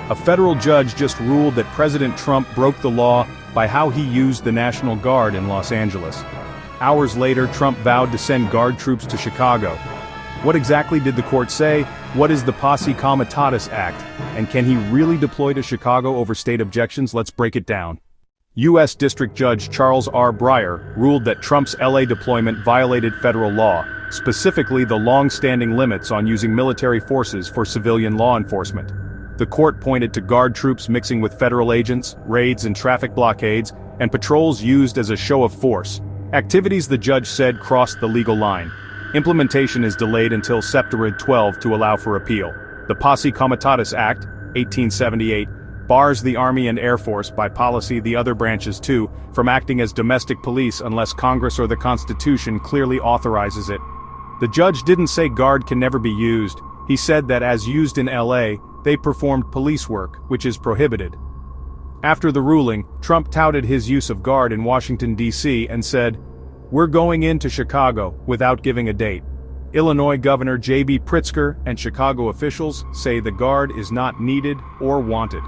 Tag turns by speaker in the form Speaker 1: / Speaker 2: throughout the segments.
Speaker 1: A federal judge just ruled that President Trump broke the law by how he used the National Guard in Los Angeles. Hours later, Trump vowed to send Guard troops to Chicago. What exactly did the court say? What is the Posse Comitatus Act? And can he really deploy to Chicago over state objections? Let's break it down. U.S. District Judge Charles R. Breyer ruled that Trump's LA deployment violated federal law, specifically the long-standing limits on using military forces for civilian law enforcement. The court pointed to Guard troops mixing with federal agents, raids and traffic blockades, and patrols used as a show of force. Activities the judge said crossed the legal line. Implementation is delayed until September 12 to allow for appeal. The Posse Comitatus Act, 1878, bars the Army and Air Force, by policy the other branches too, from acting as domestic police unless Congress or the Constitution clearly authorizes it. The judge didn't say Guard can never be used. He said that as used in LA, they performed police work, which is prohibited. After the ruling, Trump touted his use of Guard in Washington, D.C. and said, "We're going into Chicago," without giving a date. Illinois Governor J.B. Pritzker and Chicago officials say the Guard is not needed or wanted.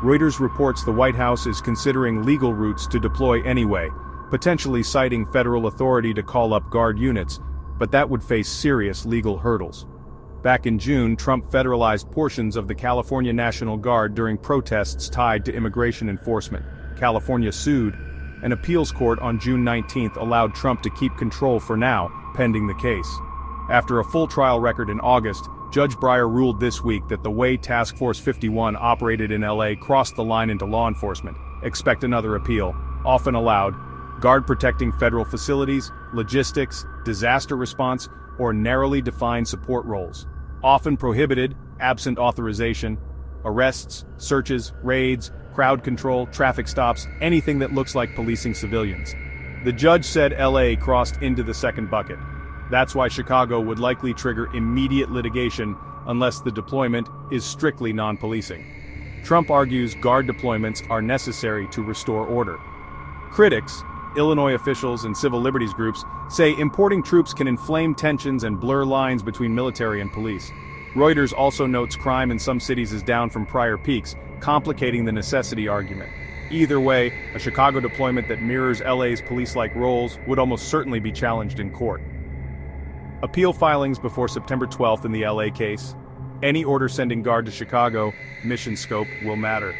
Speaker 1: Reuters reports the White House is considering legal routes to deploy anyway, potentially citing federal authority to call up Guard units, but that would face serious legal hurdles. Back in June, Trump federalized portions of the California National Guard during protests tied to immigration enforcement. California sued. An appeals court on June 19 allowed Trump to keep control for now, pending the case. After a full trial record in August, Judge Breyer ruled this week that the way Task Force 51 operated in LA crossed the line into law enforcement. Expect another appeal, often allowed. Guard protecting federal facilities, logistics, disaster response, or narrowly defined support roles. Often prohibited, absent authorization. Arrests, searches, raids, crowd control, traffic stops, anything that looks like policing civilians. The judge said LA crossed into the second bucket. That's why Chicago would likely trigger immediate litigation unless the deployment is strictly non-policing. Trump argues Guard deployments are necessary to restore order. Critics, Illinois officials and civil liberties groups, say importing troops can inflame tensions and blur lines between military and police. Reuters also notes crime in some cities is down from prior peaks, complicating the necessity argument. Either way, a Chicago deployment that mirrors LA's police-like roles would almost certainly be challenged in court. Appeal filings before September 12 in the LA case. Any order sending Guard to Chicago, mission scope will matter.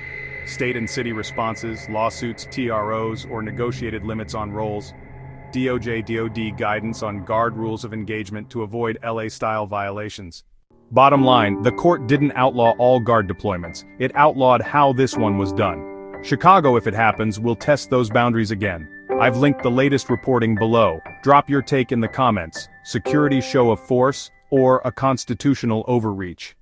Speaker 1: State and city responses, lawsuits, TROs, or negotiated limits on roles. DOJ/DOD guidance on Guard rules of engagement to avoid LA-style violations. Bottom line, the court didn't outlaw all Guard deployments. It outlawed how this one was done. Chicago, if it happens, will test those boundaries again. I've linked the latest reporting below. Drop your take in the comments. Security show of force or a constitutional overreach?